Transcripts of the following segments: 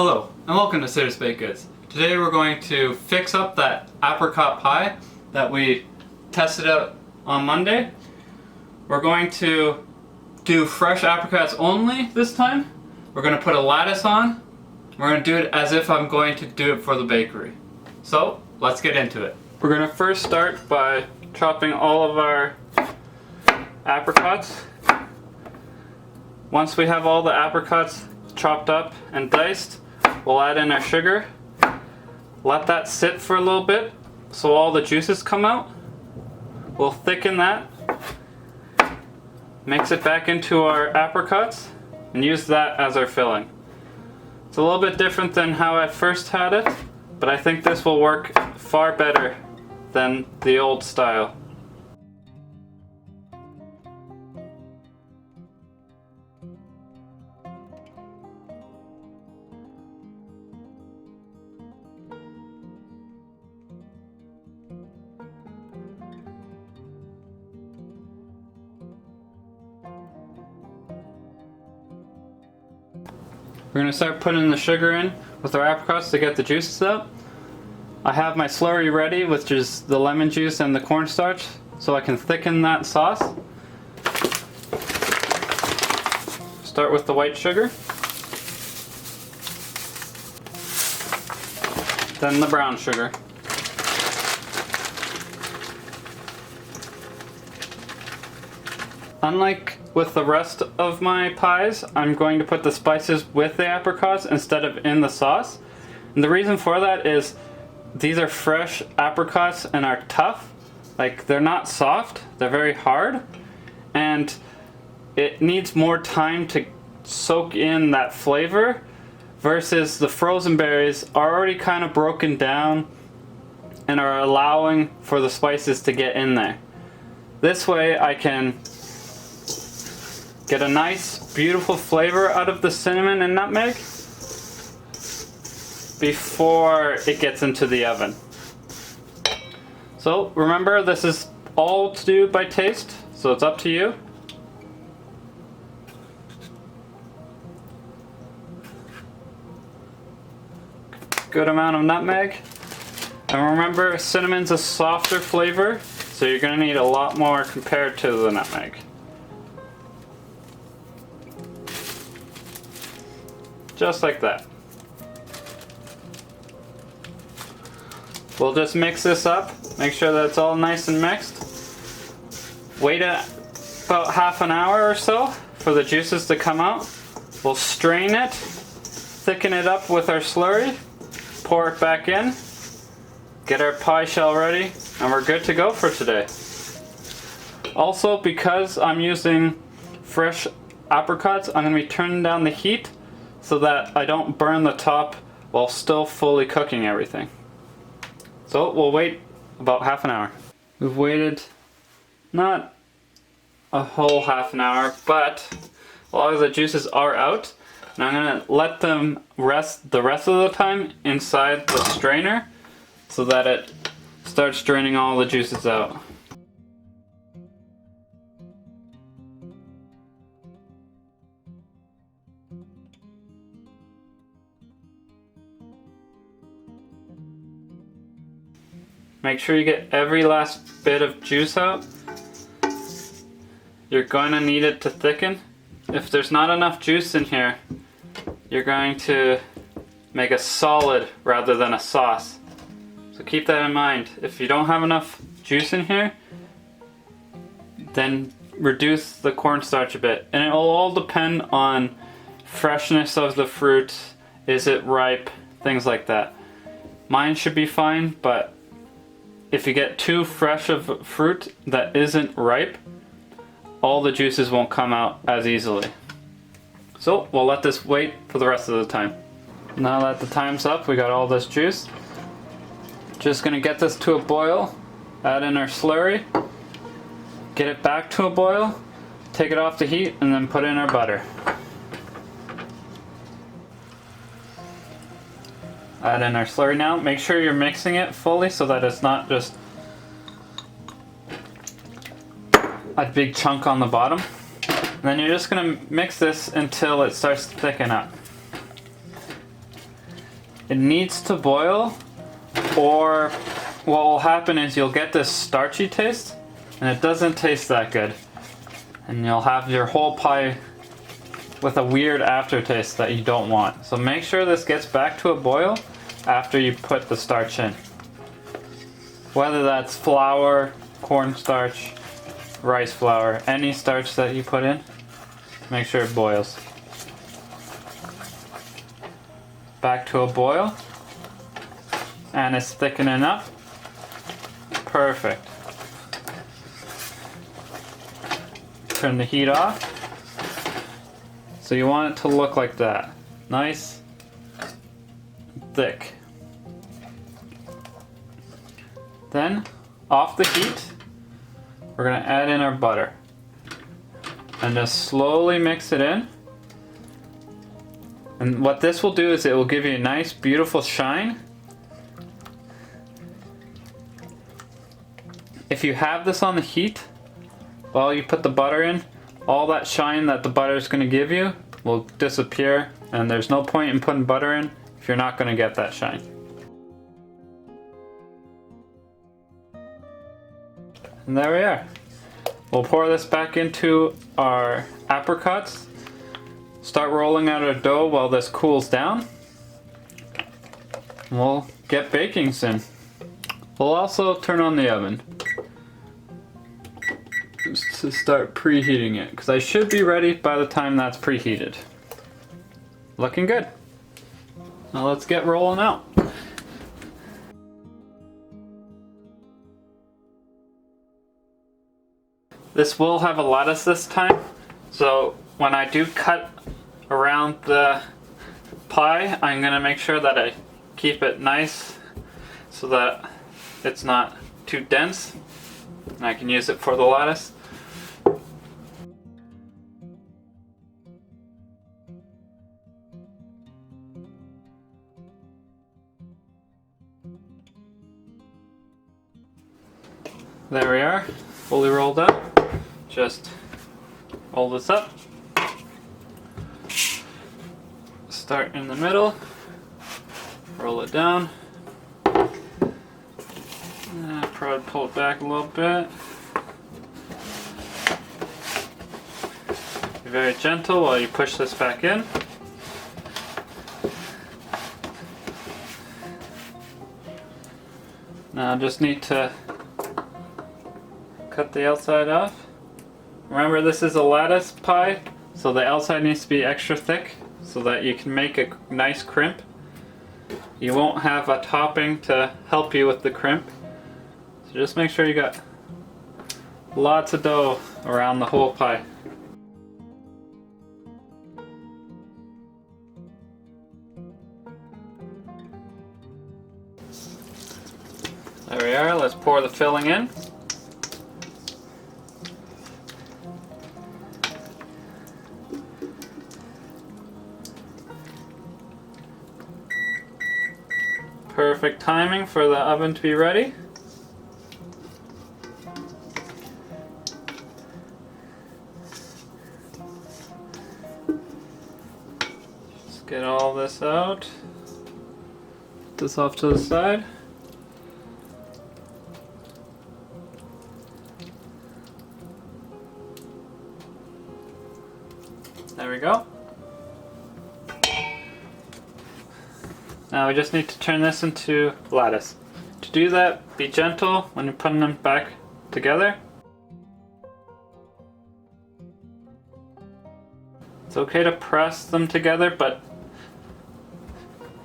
Hello, and welcome to Sarah's Baked Goods. Today we're going to fix up that apricot pie that we tested out on Monday. We're going to do fresh apricots only this time. We're going to put a lattice on. We're going to do it as if I'm going to do it for the bakery. So, let's get into it. We're going to first start by chopping all of our apricots. Once we have all the apricots chopped up and diced, we'll add in our sugar. Let that sit for a little bit so all the juices come out. We'll thicken that, mix it back into our apricots, and use that as our filling. It's a little bit different than how I first had it, but I think this will work far better than the old style. We're going to start putting the sugar in with our apricots to get the juices out. I have my slurry ready, which is the lemon juice and the cornstarch, so I can thicken that sauce. Start with the white sugar, then the brown sugar. Unlike with the rest of my pies, I'm going to put the spices with the apricots instead of in the sauce. And the reason for that is these are fresh apricots and are tough. Like, they're not soft, they're very hard. And it needs more time to soak in that flavor versus the frozen berries are already kind of broken down and are allowing for the spices to get in there. This way I can get a nice, beautiful flavor out of the cinnamon and nutmeg before it gets into the oven. So remember, this is all to do by taste, so it's up to you. Good amount of nutmeg. And remember, cinnamon's a softer flavor, so you're going to need a lot more compared to the nutmeg. Just like that. We'll just mix this up, make sure that it's all nice and mixed. Wait about half an hour or so for the juices to come out. We'll strain it, thicken it up with our slurry, pour it back in, get our pie shell ready, and we're good to go for today. Also, because I'm using fresh apricots, I'm going to be turning down the heat so that I don't burn the top while still fully cooking everything. So we'll wait about half an hour. We've waited not a whole half an hour, but a lot of the juices are out. And I'm going to let them rest the rest of the time inside the strainer so that it starts draining all the juices out. Make sure you get every last bit of juice out. You're going to need it to thicken. If there's not enough juice in here, you're going to make a solid rather than a sauce. So keep that in mind. If you don't have enough juice in here, then reduce the cornstarch a bit. And it will all depend on freshness of the fruit. Is it ripe? Things like that. Mine should be fine, but if you get too fresh of fruit that isn't ripe, all the juices won't come out as easily. So we'll let this wait for the rest of the time. Now that the time's up, we got all this juice. Just gonna get this to a boil, add in our slurry, get it back to a boil, take it off the heat, and then put in our butter. Add in our slurry now. Make sure you're mixing it fully so that it's not just a big chunk on the bottom. And then you're just going to mix this until it starts to thicken up. it needs to boil, or what will happen is you'll get this starchy taste and it doesn't taste that good. And you'll have your whole pie with a weird aftertaste that you don't want. So make sure this gets back to a boil after you put the starch in. Whether that's flour, cornstarch, rice flour, any starch that you put in, make sure it boils. Back to a boil, and it's thickening up. Perfect. Turn the heat off. So you want it to look like that. Nice, thick. Then, off the heat, we're gonna add in our butter. And just slowly mix it in. And what this will do is it will give you a nice, beautiful shine. If you have this on the heat, while you put the butter in, all that shine that the butter is going to give you will disappear, and there's no point in putting butter in if you're not going to get that shine. And there we are. We'll pour this back into our apricots. Start rolling out our dough while this cools down. We'll get baking soon. We'll also turn on the oven just to start preheating it, because I should be ready by the time that's preheated. Looking good. Now let's get rolling out. This will have a lattice this time, so when I do cut around the pie, I'm going to make sure that I keep it nice so that it's not too dense, and I can use it for the lattice. There we are, fully rolled up. Just roll this up. Start in the middle, roll it down. Probably pull it back a little bit. Be very gentle while you push this back in. Now I just need to cut the outside off. Remember, this is a lattice pie, so the outside needs to be extra thick so that you can make a nice crimp. You won't have a topping to help you with the crimp. So just make sure you got lots of dough around the whole pie. There we are, let's pour the filling in. Perfect timing for the oven to be ready. Just get all this out. Put this off to the side. There we go. Now we just need to turn this into lattice. To do that, be gentle when you're putting them back together. It's okay to press them together, but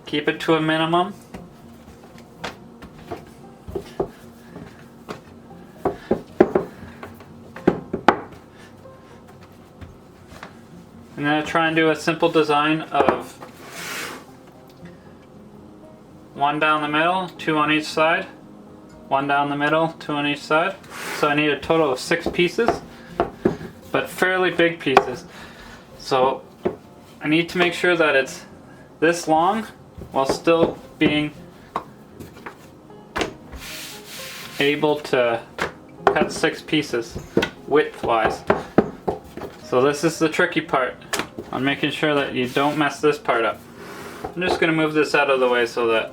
keep it to a minimum. I'm going to try and do a simple design of one down the middle, two on each side, one down the middle, two on each side. So I need a total of 6 pieces, but fairly big pieces. So I need to make sure that it's this long while still being able to cut 6 pieces width-wise. So this is the tricky part on making sure that you don't mess this part up. I'm just going to move this out of the way so that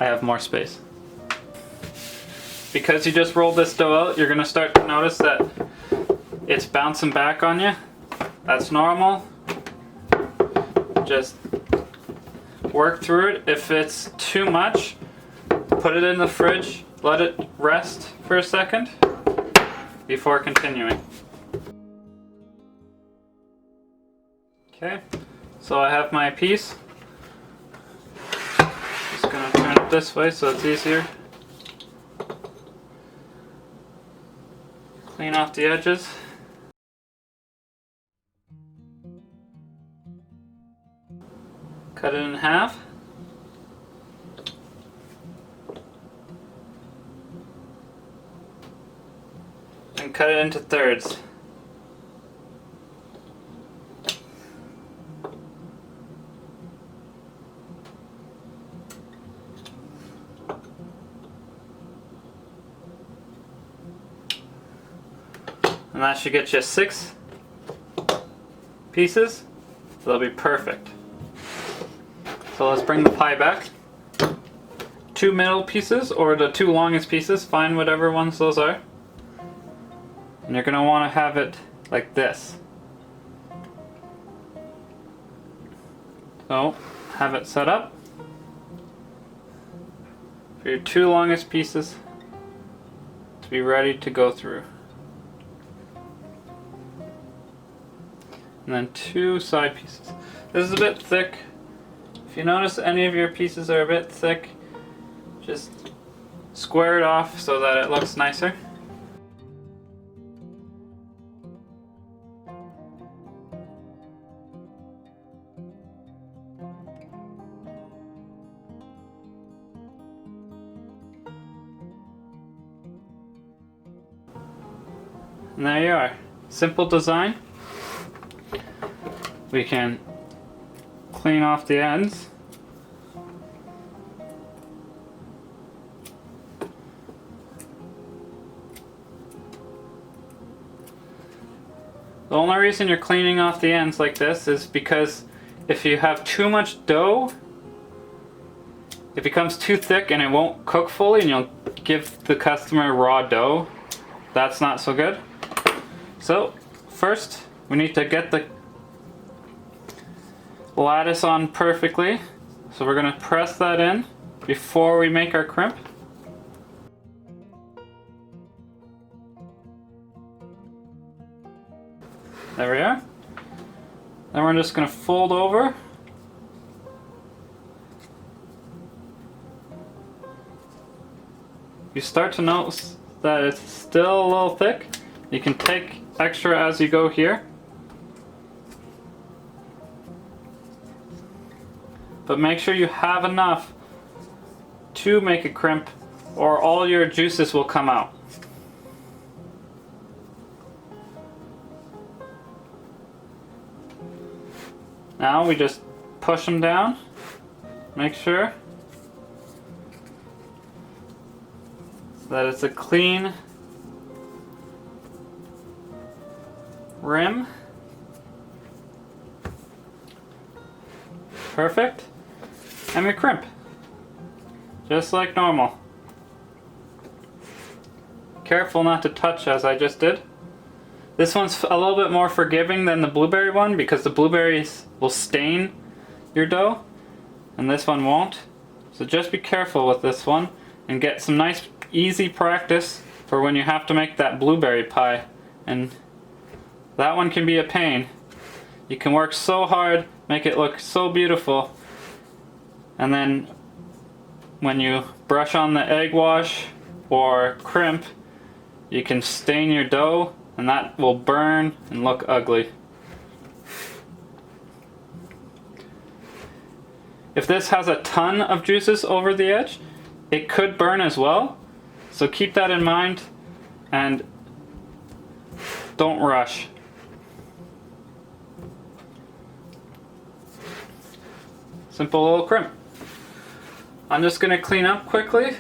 I have more space. Because you just rolled this dough out, you're going to start to notice that it's bouncing back on you. That's normal. Just work through it. If it's too much, put it in the fridge, let it rest for a second before continuing. Okay, so I have my piece. Just gonna turn it this way so it's easier. Clean off the edges. Cut it in half. And cut it into thirds. And that should get you 6 pieces. That'll be perfect. So let's bring the pie back. 2 middle pieces or the 2 longest pieces, find whatever ones those are. And you're going to want to have it like this. So have it set up for your 2 longest pieces to be ready to go through. And then 2 side pieces. This is a bit thick. If you notice any of your pieces are a bit thick, just square it off so that it looks nicer. And there you are. Simple design. We can clean off the ends. The only reason you're cleaning off the ends like this is because if you have too much dough, it becomes too thick and it won't cook fully and you'll give the customer raw dough. That's not so good. So first we need to get the lattice on perfectly. So we're going to press that in before we make our crimp. There we are. Then we're just going to fold over. You start to notice that it's still a little thick. You can take extra as you go here. But make sure you have enough to make a crimp or all your juices will come out. Now we just push them down. Make sure that it's a clean rim. Perfect. And we crimp. Just like normal. Careful not to touch as I just did. This one's a little bit more forgiving than the blueberry one because the blueberries will stain your dough and this one won't. So just be careful with this one and get some nice easy practice for when you have to make that blueberry pie. And that one can be a pain. You can work so hard, make it look so beautiful, and then when you brush on the egg wash or crimp, you can stain your dough and that will burn and look ugly. If this has a ton of juices over the edge, it could burn as well. So keep that in mind and don't rush. Simple little crimp. I'm just going to clean up quickly,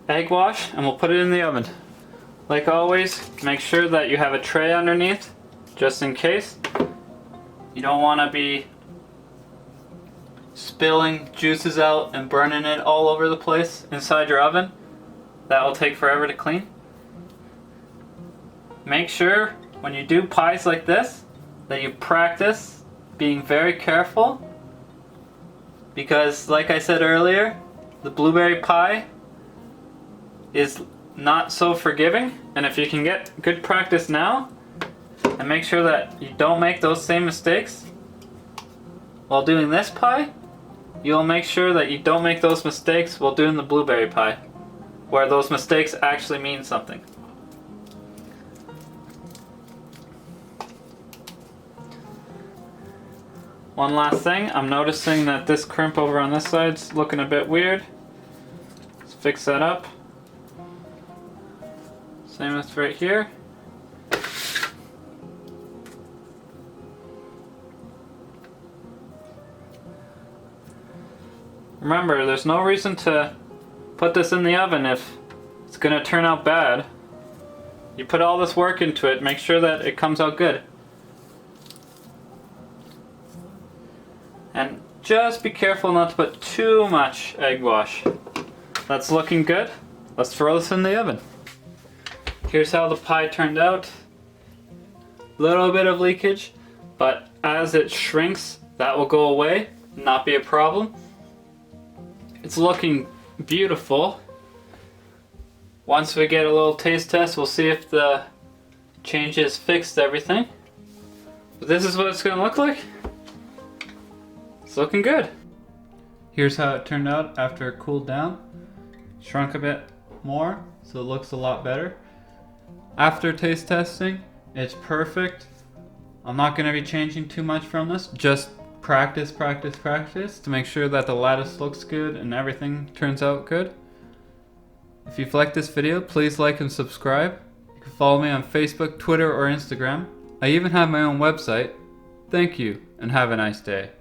egg wash, and we'll put it in the oven. Like always, make sure that you have a tray underneath, just in case. You don't want to be spilling juices out and burning it all over the place inside your oven. That will take forever to clean. Make sure when you do pies like this that you practice being very careful, because like I said earlier, the blueberry pie is not so forgiving, and if you can get good practice now and make sure that you don't make those same mistakes while doing this pie, you'll make sure that you don't make those mistakes while doing the blueberry pie, where those mistakes actually mean something. One last thing, I'm noticing that this crimp over on this side's looking a bit weird. Let's fix that up. Same as right here. Remember, there's no reason to put this in the oven if it's gonna turn out bad. You put all this work into it, make sure that it comes out good. And just be careful not to put too much egg wash. That's looking good. Let's throw this in the oven. Here's how the pie turned out. Little bit of leakage, but as it shrinks, that will go away, not be a problem. It's looking beautiful. Once we get a little taste test, we'll see if the changes fixed everything. But this is what it's gonna look like. It's looking good. Here's how it turned out after it cooled down. Shrunk a bit more, so it looks a lot better. After taste testing, it's perfect. I'm not gonna be changing too much from this. Just practice to make sure that the lattice looks good and everything turns out good. If you've liked this video, please like and subscribe. You can follow me on Facebook, Twitter, or Instagram. I even have my own website. Thank you, and have a nice day.